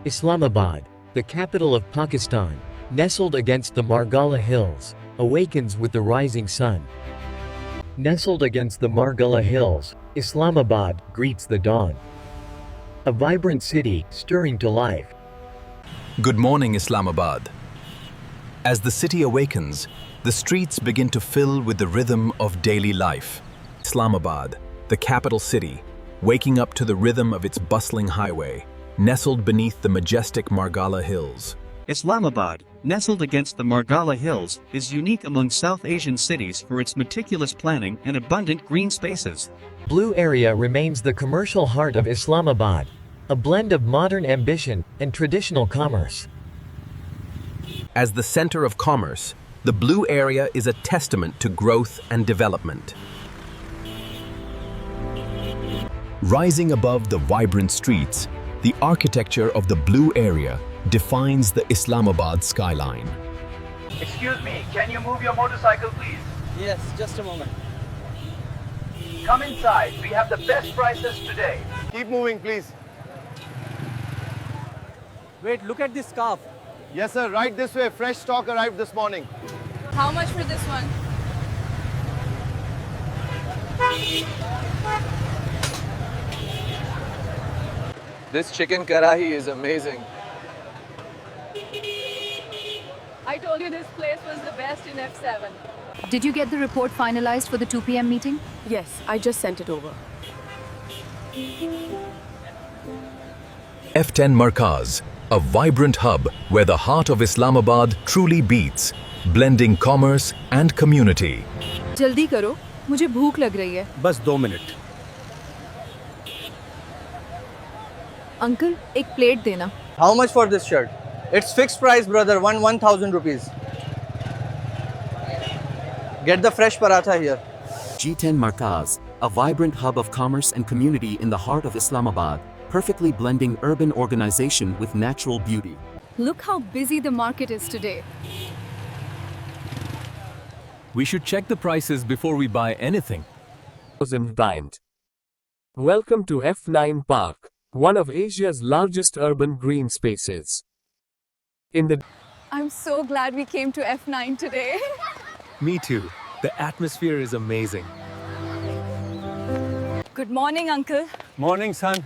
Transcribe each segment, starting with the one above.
Islamabad, the capital of Pakistan, nestled against the Margalla Hills, awakens with the rising sun. Nestled against the Margalla Hills, Islamabad greets the dawn. A vibrant city stirring to life. Good morning, Islamabad. As the city awakens, the streets begin to fill with the rhythm of daily life. Islamabad, the capital city, waking up to the rhythm of its bustling highway, nestled beneath the majestic Margalla Hills. Islamabad, nestled against the Margalla Hills, is unique among South Asian cities for its meticulous planning and abundant green spaces. Blue area remains the commercial heart of Islamabad, a blend of modern ambition and traditional commerce. As the center of commerce, the blue area is a testament to growth and development. Rising above the vibrant streets, the architecture of the blue area defines the Islamabad skyline. Excuse me, can you move your motorcycle, please? Yes, just a moment. Come inside, we have the best prices today. Keep moving, please. Wait, look at this scarf. Yes, sir. Right this way. Fresh stock arrived this morning. How much for this one? This chicken karahi is amazing. I told you this place was the best in F7. Did you get the report finalized for the 2 p.m. meeting? Yes, I just sent it over. F10 Markaz, a vibrant hub where the heart of Islamabad truly beats, blending commerce and community. जल्दी करो, मुझे भूख लग रही है. बस 2 minute. Uncle, एक plate देना. How much for this shirt? It's fixed price, brother. 1,000 rupees. Get the fresh paratha here. G10 Markaz, a vibrant hub of commerce and community in the heart of Islamabad, perfectly blending urban organization with natural beauty. Look how busy the market is today. We should check the prices before we buy anything. Welcome to F9 Park, one of Asia's largest urban green spaces. I'm so glad we came to F9 today. Me too. The atmosphere is amazing. Good morning, Uncle. Morning, son.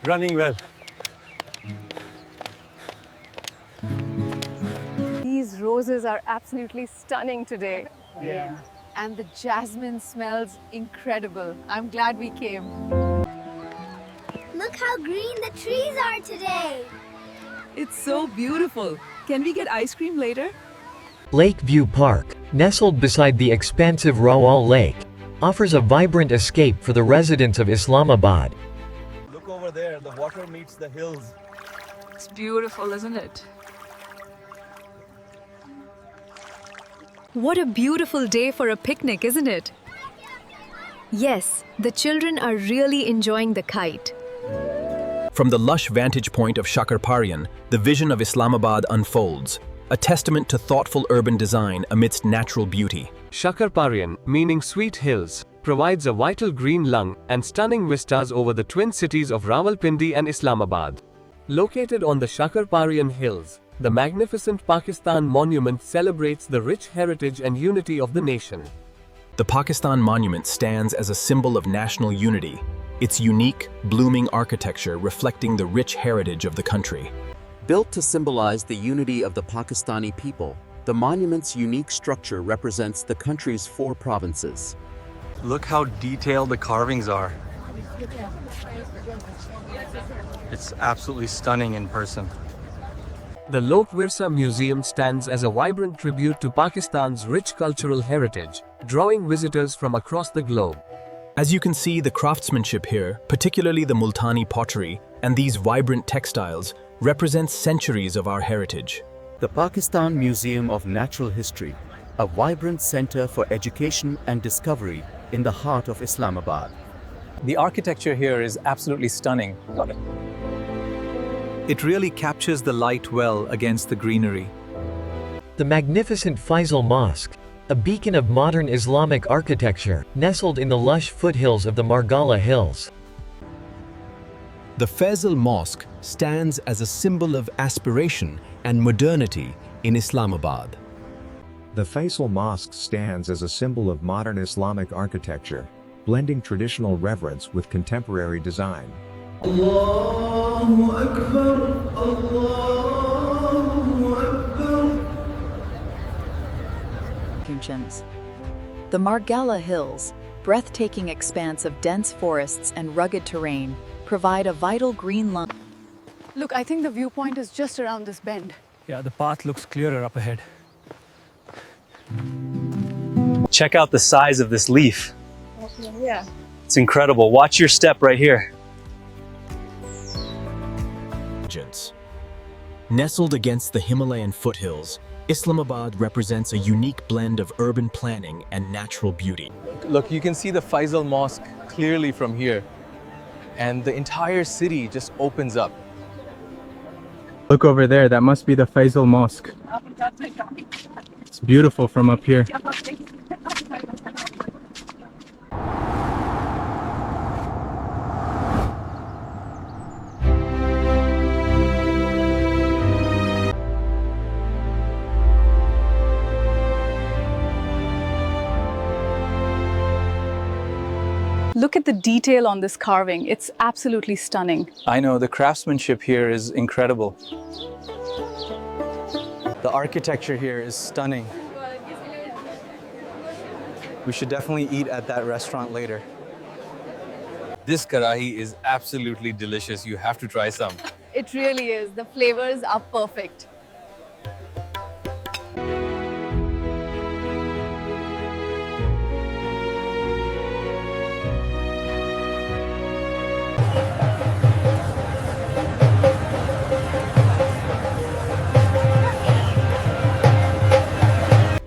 Running well. These roses are absolutely stunning today. Yeah. And the jasmine smells incredible. I'm glad we came. Look how green the trees are today. It's so beautiful. Can we get ice cream later? Lakeview Park, nestled beside the expansive Rawal Lake, offers a vibrant escape for the residents of Islamabad. Look over there. The water meets the hills. It's beautiful, isn't it? What a beautiful day for a picnic, isn't it? Yes, the children are really enjoying the kite. From the lush vantage point of Shakarparian, the vision of Islamabad unfolds, a testament to thoughtful urban design amidst natural beauty. Shakarparian, meaning sweet hills, provides a vital green lung and stunning vistas over the twin cities of Rawalpindi and Islamabad. Located on the Shakarparian Hills, the magnificent Pakistan Monument celebrates the rich heritage and unity of the nation. The Pakistan Monument stands as a symbol of national unity, its unique, blooming architecture reflecting the rich heritage of the country. Built to symbolize the unity of the Pakistani people, the monument's unique structure represents the country's 4 provinces. Look how detailed the carvings are. It's absolutely stunning in person. The Lok Virsa Museum stands as a vibrant tribute to Pakistan's rich cultural heritage, drawing visitors from across the globe. As you can see, the craftsmanship here, particularly the Multani pottery and these vibrant textiles, represents centuries of our heritage. The Pakistan Museum of Natural History, a vibrant center for education and discovery in the heart of Islamabad. The architecture here is absolutely stunning. It really captures the light well against the greenery. The magnificent Faisal Mosque, a beacon of modern Islamic architecture, nestled in the lush foothills of the Margalla Hills. The Faisal Mosque stands as a symbol of aspiration and modernity in Islamabad. The Faisal Mosque stands as a symbol of modern Islamic architecture, blending traditional reverence with contemporary design. Allahu Akbar, Allahu Akbar. The Margalla Hills, breathtaking expanse of dense forests and rugged terrain, provide a vital green lung. Look, I think the viewpoint is just around this bend. Yeah, the path looks clearer up ahead. Check out the size of this leaf. Yeah. It's incredible. Watch your step right here. Nestled against the Himalayan foothills, Islamabad represents a unique blend of urban planning and natural beauty. Look, you can see the Faisal Mosque clearly from here. And the entire city just opens up. Look over there, that must be the Faisal Mosque. It's beautiful from up here. Look at the detail on this carving. It's absolutely stunning. I know, the craftsmanship here is incredible. The architecture here is stunning. We should definitely eat at that restaurant later. This karahi is absolutely delicious. You have to try some. It really is. The flavors are perfect.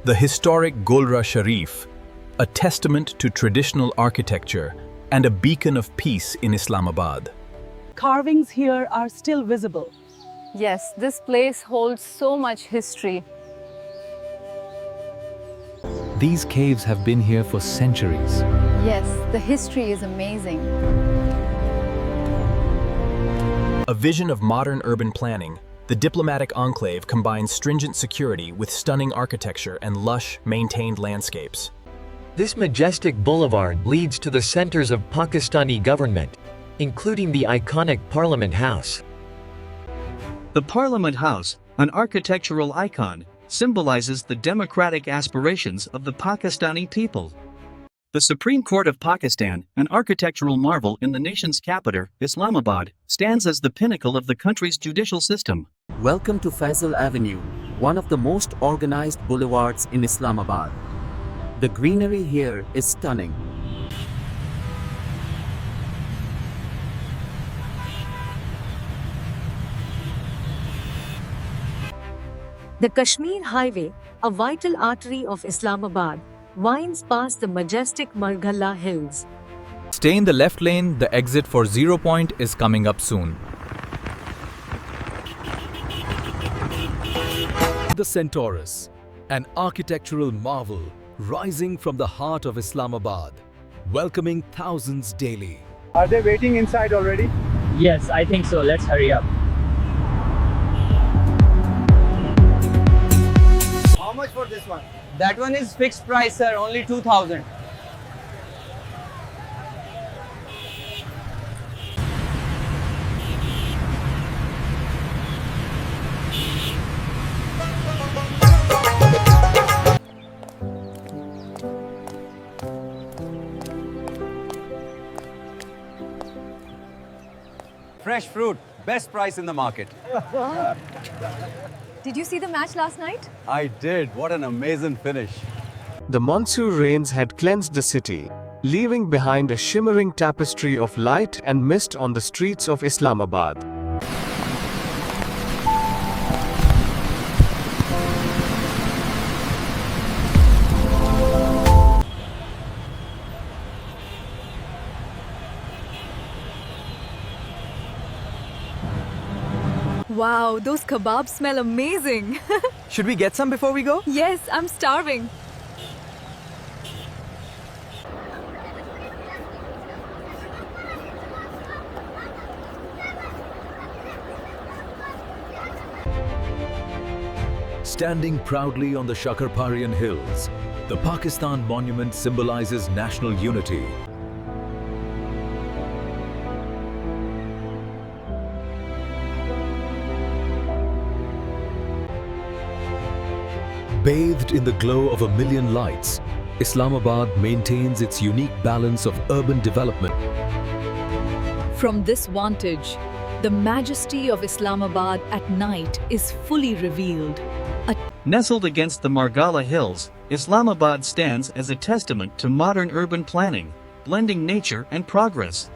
The historic Golra Sharif, a testament to traditional architecture and a beacon of peace in Islamabad. Carvings here are still visible. Yes, this place holds so much history. These caves have been here for centuries. Yes, the history is amazing. A vision of modern urban planning, the diplomatic enclave combines stringent security with stunning architecture and lush, maintained landscapes. This majestic boulevard leads to the centers of Pakistani government, including the iconic Parliament House. The Parliament House, an architectural icon, symbolizes the democratic aspirations of the Pakistani people. The Supreme Court of Pakistan, an architectural marvel in the nation's capital, Islamabad, stands as the pinnacle of the country's judicial system. Welcome to Faisal Avenue, one of the most organized boulevards in Islamabad. The greenery here is stunning. The Kashmir Highway, a vital artery of Islamabad, winds past the majestic Margalla Hills. Stay in the left lane, the exit for 0 Point is coming up soon. The Centaurus, an architectural marvel rising from the heart of Islamabad, welcoming thousands daily. Are they waiting inside already? Yes, I think so. Let's hurry up. How much for this one? That one is fixed price, sir. Only 2,000. Fresh fruit, best price in the market. Did you see the match last night? I did. What an amazing finish. The monsoon rains had cleansed the city, leaving behind a shimmering tapestry of light and mist on the streets of Islamabad. Wow, those kebabs smell amazing. Should we get some before we go? Yes, I'm starving. Standing proudly on the Shakarparian Hills, the Pakistan monument symbolizes national unity. Bathed in the glow of a million lights, Islamabad maintains its unique balance of urban development. From this vantage, the majesty of Islamabad at night is fully revealed. Nestled against the Margalla Hills, Islamabad stands as a testament to modern urban planning, blending nature and progress.